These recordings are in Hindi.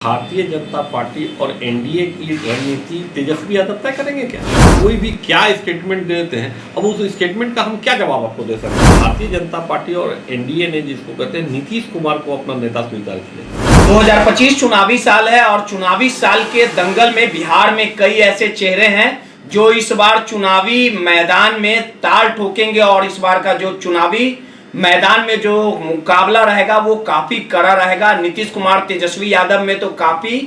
भारतीय जनता पार्टी और एनडीए की रणनीति तेजस्वी यादव तय करेंगे क्या? कोई भी क्या स्टेटमेंट देते हैं, अब उस स्टेटमेंट का हम क्या जवाब आपको दे सकते हैं? भारतीय जनता पार्टी और एनडीए ने जिसको कहते हैं नीतीश कुमार को अपना नेता स्वीकार किया। 2025 चुनावी साल है और चुनावी साल के दंगल में बिहार में कई ऐसे चेहरे हैं जो इस बार चुनावी मैदान में ताल ठोकेंगे और इस बार का जो चुनावी मैदान में जो मुकाबला रहेगा वो काफी कड़ा रहेगा। नीतीश कुमार तेजस्वी यादव में तो काफी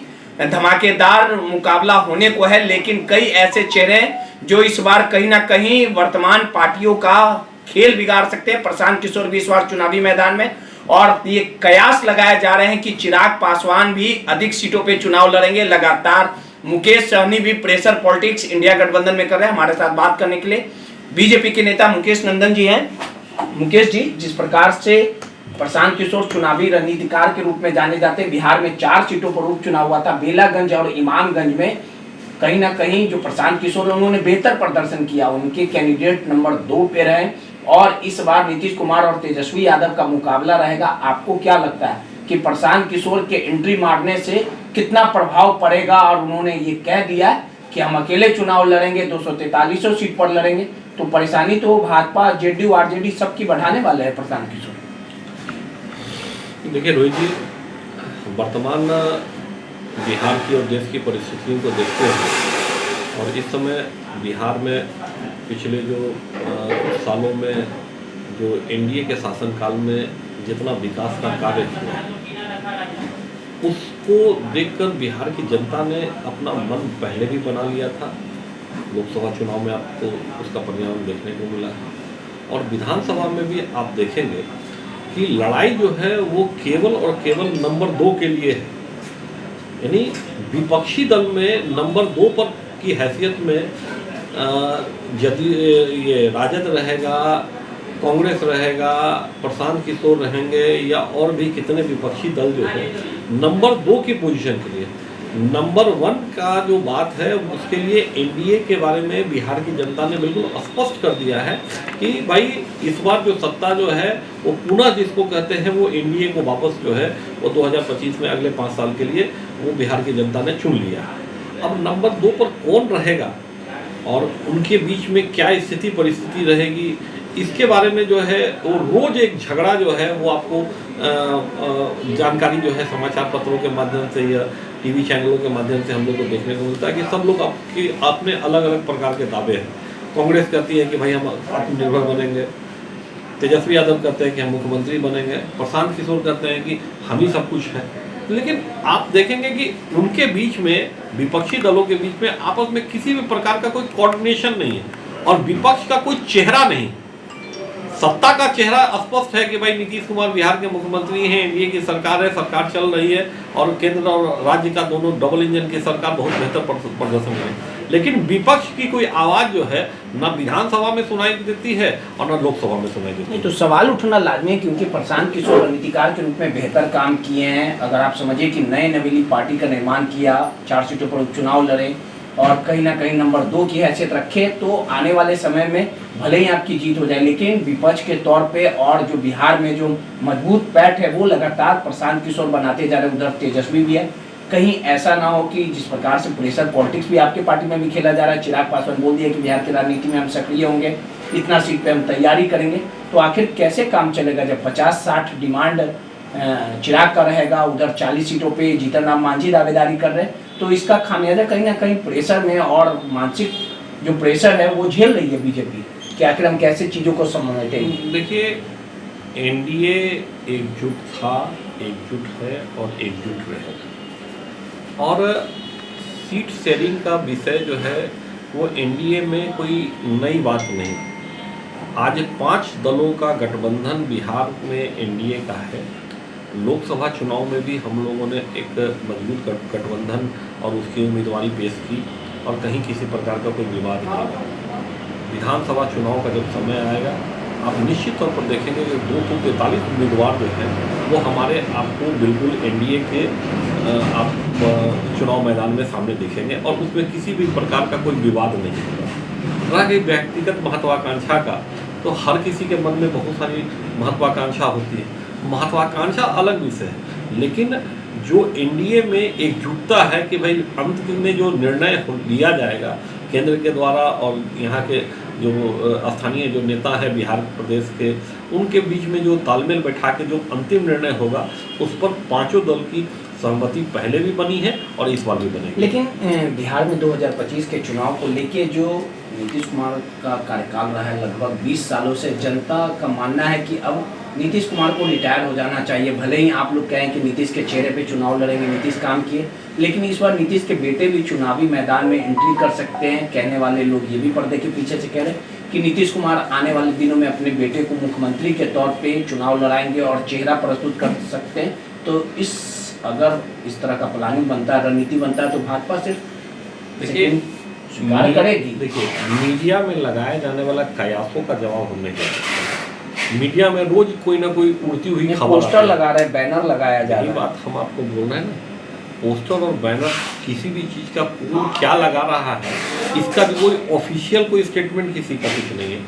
धमाकेदार मुकाबला होने को है, लेकिन कई ऐसे चेहरे जो इस बार कहीं ना कहीं वर्तमान पार्टियों का खेल बिगाड़ सकते हैं। प्रशांत किशोर भी इस बार चुनावी मैदान में, और ये कयास लगाए जा रहे हैं कि चिराग पासवान भी अधिक सीटों पे चुनाव लड़ेंगे। लगातार मुकेश सहनी भी प्रेशर पॉलिटिक्स इंडिया गठबंधन में कर रहे हैं। हमारे साथ बात करने के लिए बीजेपी के नेता मुकेश नंदन जी हैं। मुकेश जी, जिस प्रकार से प्रशांत किशोर चुनावी रणनीतिकार के रूप में जाने जाते हैं, बिहार में 4 सीटों पर उपचुनाव हुआ था। बेलागंज और इमामगंज में कहीं ना कहीं जो प्रशांत किशोर उन्होंने बेहतर प्रदर्शन किया, उनके कैंडिडेट नंबर 2 पे रहे। और इस बार नीतीश कुमार और तेजस्वी यादव का मुकाबला रहेगा। आपको क्या लगता है कि प्रशांत किशोर के एंट्री मारने से कितना प्रभाव पड़ेगा? और उन्होंने ये कह दिया कि हम अकेले चुनाव लड़ेंगे, 243 सीट पर लड़ेंगे, तो परेशानी तो भाजपा, जेडीयू, आरजेडी सबकी बढ़ाने वाले हैं प्रशांत किशोर। देखिए रोहित जी, वर्तमान बिहार की और देश की परिस्थितियों को देखते हुए और इस समय बिहार में पिछले जो सालों में जो एनडीए के शासनकाल में जितना विकास का कार्य हुआ, उसको देखकर बिहार की जनता ने अपना मन पहले भी बना लिया था। लोकसभा चुनाव में आपको उसका परिणाम देखने को मिला है, और विधानसभा में भी आप देखेंगे कि लड़ाई जो है वो केवल और केवल नंबर 2 के लिए है। यानी विपक्षी दल में नंबर 2 पर की हैसियत में यदि ये राजद रहेगा, कांग्रेस रहेगा, प्रशांत किशोर रहेंगे, या और भी कितने विपक्षी दल जो है नंबर 2 की पोजीशन के लिए, नंबर 1 का जो बात है उसके लिए एनडीए के बारे में बिहार की जनता ने बिल्कुल स्पष्ट कर दिया है कि भाई इस बार जो सत्ता जो है वो पुनः जिसको कहते हैं वो एनडीए को वापस जो है वो 2025 में अगले 5 साल के लिए वो बिहार की जनता ने चुन लिया। अब नंबर 2 पर कौन रहेगा और उनके बीच में क्या स्थिति परिस्थिति रहेगी, इसके बारे में जो है वो रोज एक झगड़ा जो है वो आपको जानकारी जो है समाचार पत्रों के माध्यम से या टीवी चैनलों के माध्यम से हम लोग को देखने को मिलता है कि सब लोग अपने अलग अलग प्रकार के दावे हैं। कांग्रेस कहती है कि भाई हम आत्मनिर्भर बनेंगे, तेजस्वी यादव कहते हैं कि हम मुख्यमंत्री बनेंगे, प्रशांत किशोर कहते हैं कि हम ही सब कुछ है। लेकिन आप देखेंगे कि उनके बीच में, विपक्षी दलों के बीच में आपस में किसी भी प्रकार का कोई कोऑर्डिनेशन नहीं है और विपक्ष का कोई चेहरा नहीं। सत्ता का चेहरा स्पष्ट है कि भाई नीतीश कुमार बिहार के मुख्यमंत्री हैं, एनडीए की सरकार है, सरकार चल रही है और केंद्र और राज्य का दोनों डबल इंजन की सरकार बहुत बेहतर प्रदर्शन है। लेकिन विपक्ष की कोई आवाज़ जो है ना विधानसभा में सुनाई देती है और ना लोकसभा में सुनाई देती है। तो सवाल उठना लाजमी है, क्योंकि प्रशांत किशोर रणनीतिकार के रूप में बेहतर काम किए हैं। अगर आप समझिए कि नए नवेली पार्टी का निर्माण किया, 4 सीटों पर उपचुनाव लड़े और कहीं ना कहीं नंबर 2 की हैसियत रखे, तो आने वाले समय में भले ही आपकी जीत हो जाए, लेकिन विपक्ष के तौर पे और जो बिहार में जो मजबूत पैठ है वो लगातार प्रशांत किशोर बनाते जा रहे हैं। उधर तेजस्वी भी है। कहीं ऐसा ना हो कि जिस प्रकार से प्रेशर पॉलिटिक्स भी आपके पार्टी में भी खेला जा रहा है, चिराग पासवान बोल दिया कि बिहार की राजनीति में हम सक्रिय होंगे, इतना सीट पे हम तैयारी करेंगे, तो आखिर कैसे काम चलेगा जब 50-60 डिमांड चिराग का रहेगा, उधर 40 सीटों पे जीतन राम मांझी दावेदारी कर रहे हैं, तो इसका खामियाजा कहीं ना कहीं प्रेशर में और मानसिक जो प्रेशर है वो झेल रही है बीजेपी कि आखिर हम कैसे चीज़ों को समेटेंगे। देखिए, एनडीए एकजुट था, एकजुट है और एकजुट रहेगा, और सीट शेयरिंग का विषय जो है वो एनडीए में कोई नई बात नहीं। आज 5 दलों का गठबंधन बिहार में एनडीए का है। लोकसभा चुनाव में भी हम लोगों ने एक मजबूत गठबंधन और उसकी उम्मीदवारी पेश की और कहीं किसी प्रकार का कोई विवाद नहीं। विधानसभा चुनाव का जब समय आएगा आप निश्चित तौर पर देखेंगे कि 243 उम्मीदवार जो हैं वो हमारे आपको बिल्कुल एनडीए के आप चुनाव मैदान में सामने दिखेंगे और उसमें किसी भी प्रकार का कोई विवाद नहीं होगा। रह गई व्यक्तिगत महत्वाकांक्षा का, तो हर किसी के मन में बहुत सारी महत्वाकांक्षा होती है। महत्वाकांक्षा अलग विषय है, लेकिन जो एनडीए में एकजुटता है कि भाई अंत में जो निर्णय लिया जाएगा केंद्र के द्वारा और यहाँ के जो स्थानीय जो नेता है बिहार प्रदेश के, उनके बीच में जो तालमेल बैठा के जो अंतिम निर्णय होगा उस पर पांचों दल की सहमति पहले भी बनी है और इस बार भी बनेगी। लेकिन बिहार में 2025 के चुनाव को लेके जो नीतीश कुमार का कार्यकाल रहा है लगभग 20 सालों से, जनता का मानना है कि अब नीतीश कुमार को रिटायर हो जाना चाहिए। भले ही आप लोग कहें कि नीतीश के चेहरे पे चुनाव लड़ेंगे, नीतीश काम किए, लेकिन इस बार नीतीश के बेटे भी चुनावी मैदान में एंट्री कर सकते हैं। कहने वाले लोग ये भी पर्दे के पीछे से कह रहे हैं कि नीतीश कुमार आने वाले दिनों में अपने बेटे को मुख्यमंत्री के तौर पर चुनाव लड़ाएंगे और चेहरा प्रस्तुत कर सकते हैं। तो अगर इस तरह का प्लानिंग बनता है, रणनीति बनता है, तो भाजपा सिर्फ स्वीकार करेगी। देखिए, मीडिया में लगाए जाने वाला कयासों का जवाब हमने दिया। मीडिया में रोज कोई ना कोई उड़ती हुई खबर, पोस्टर लगा रहे हैं, बैनर लगाया जा रहा है। बात हम आपको बोल रहे हैं ना, पोस्टर और बैनर किसी भी चीज़ का कौन क्या लगा रहा है, इसका भी कोई ऑफिशियल कोई स्टेटमेंट किसी का कुछ नहीं है।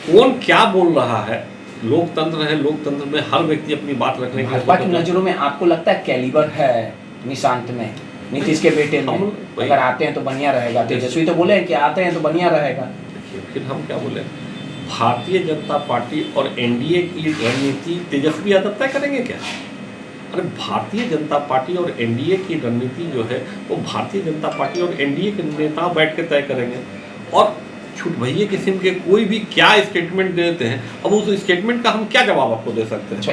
कौन क्या बोल रहा है, लोकतंत्र है, लोकतंत्र में हर व्यक्ति अपनी बात रखने की। भाजपा की नजरों में आपको लगता है कैलिबर है निशांत में, नीतीश के बेटे में? अगर आते हैं तो बढ़िया रहेगा। तेजस्वी तो बोले कि आते हैं तो बढ़िया रहेगा। देखिए, फिर हम क्या बोले, भारतीय जनता पार्टी और एनडीए की रणनीति तेजस्वी यादव तय करेंगे क्या? अरे भारतीय जनता पार्टी और एनडीए की रणनीति जो है वो भारतीय जनता पार्टी और एनडीए के नेता बैठ के तय करेंगे। और छूट भैया किस्म के कोई भी क्या स्टेटमेंट देते हैं, अब उस स्टेटमेंट का हम क्या जवाब आपको दे सकते हैं? अच्छा,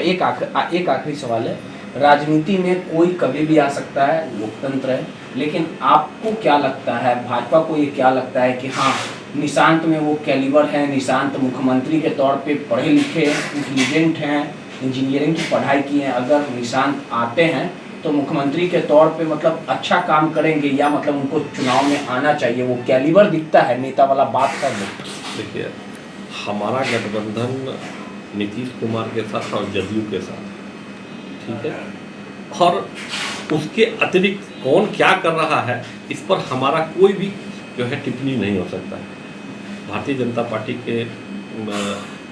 एक आखिरी सवाल है। राजनीति में कोई कभी भी आ सकता है, लोकतंत्र है, लेकिन आपको क्या लगता है, भाजपा को ये क्या लगता है कि हाँ निशांत में वो कैलिबर है, निशांत मुख्यमंत्री के तौर पे पढ़े लिखे इंटेलिजेंट हैं, इंजीनियरिंग की पढ़ाई की है, अगर निशांत आते हैं तो मुख्यमंत्री के तौर पे मतलब अच्छा काम करेंगे, या मतलब उनको चुनाव में आना चाहिए? वो कैलिबर दिखता है, नेता वाला बात कर दो। देखिए, हमारा गठबंधन नीतीश कुमार के साथ और जदयू के साथ, ठीक है, और उसके अतिरिक्त कौन क्या कर रहा है इस पर हमारा कोई भी जो है टिप्पणी नहीं हो सकता है। भारतीय जनता पार्टी के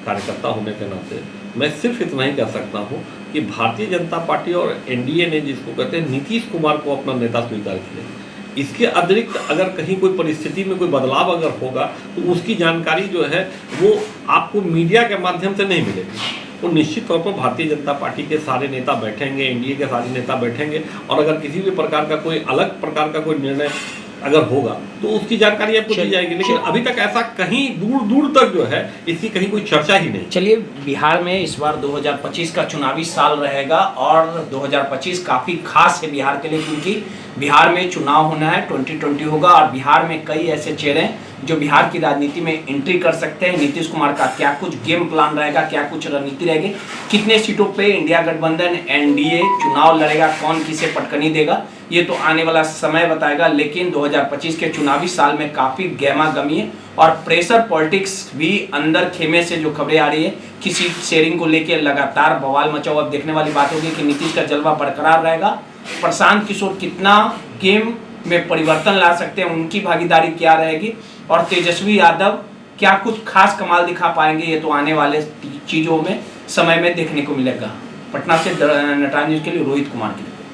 कार्यकर्ता होने के नाते मैं सिर्फ इतना ही कह सकता हूँ कि भारतीय जनता पार्टी और एनडीए ने जिसको कहते हैं नीतीश कुमार को अपना नेता स्वीकार किया। इसके अतिरिक्त अगर कहीं कोई परिस्थिति में कोई बदलाव अगर होगा तो उसकी जानकारी जो है वो आपको मीडिया के माध्यम से नहीं मिलेगी। वो निश्चित तौर पर भारतीय जनता पार्टी के सारे नेता बैठेंगे, एनडीए के सारे नेता बैठेंगे, और अगर किसी भी प्रकार का कोई अलग प्रकार का कोई निर्णय अगर होगा तो उसकी जानकारी आपको दी जाएगी। लेकिन अभी तक ऐसा कहीं दूर दूर तक जो है इसकी कहीं कोई चर्चा ही नहीं। चलिए, बिहार में इस बार 2025 का चुनावी साल रहेगा और 2025 काफ़ी खास है बिहार के लिए, क्योंकि बिहार में चुनाव होना है, 2020 होगा, और बिहार में कई ऐसे चेहरे हैं जो बिहार की राजनीति में एंट्री कर सकते हैं। नीतीश कुमार का क्या कुछ गेम प्लान रहेगा, क्या कुछ रणनीति रहेगी, कितने सीटों पे इंडिया गठबंधन एनडीए चुनाव लड़ेगा, कौन किसे पटकनी देगा, ये तो आने वाला समय बताएगा। लेकिन 2025 के चुनावी साल में काफ़ी गहमा गमी है और प्रेशर पॉलिटिक्स भी अंदर खेमे से जो खबरें आ रही है कि सीट शेयरिंग को लेकर लगातार बवाल मचा हुआ। अब देखने वाली बात होगी कि नीतीश का जलवा बरकरार रहेगा, प्रशांत किशोर कितना गेम में परिवर्तन ला सकते हैं, उनकी भागीदारी क्या रहेगी, और तेजस्वी यादव क्या कुछ खास कमाल दिखा पाएंगे, ये तो आने वाले चीज़ों में समय में देखने को मिलेगा। पटना से नटराज न्यूज़ के लिए रोहित कुमार की